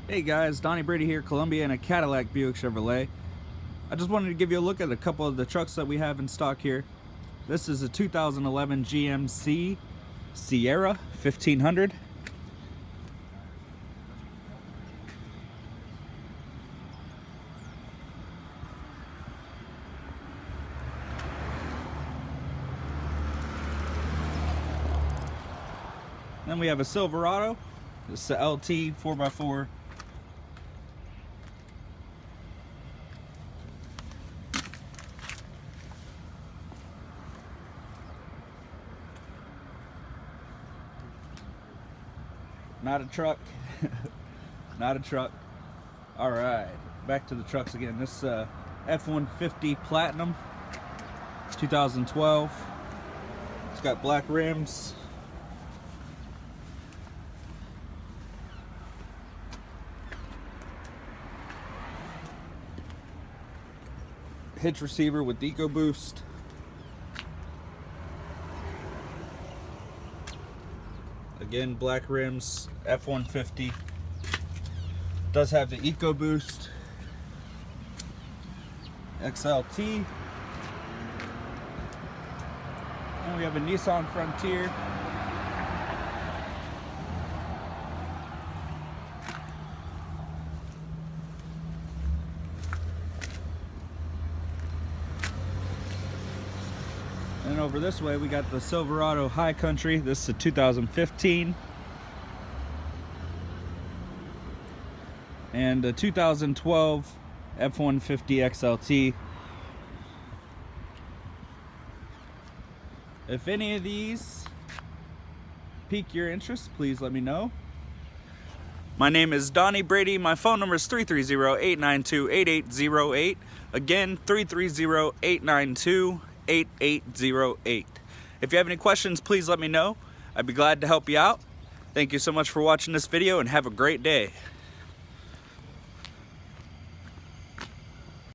Hey guys, Donnie Brady here, Columbia and a Cadillac Buick Chevrolet. I just wanted to give you a look at a couple of the trucks that we have in stock here. This is a 2011 GMC Sierra 1500. Then we have a Silverado. This is a LT 4x4. Not a truck. Not a truck. All right, back to the trucks again. This F-150 Platinum, 2012. It's got black rims. Hitch receiver with EcoBoost. Again, black rims, F-150. Does have the EcoBoost. XLT. And we have a Nissan Frontier. And over this way we got the Silverado High Country. This is a 2015. And a 2012 F-150 XLT. If any of these pique your interest, please let me know. My name is Donnie Brady. My phone number is 330-892-8808. Again, 330-892-8808. If you have any questions, please let me know. I'd be glad to help you out. Thank you so much for watching this video and have a great day.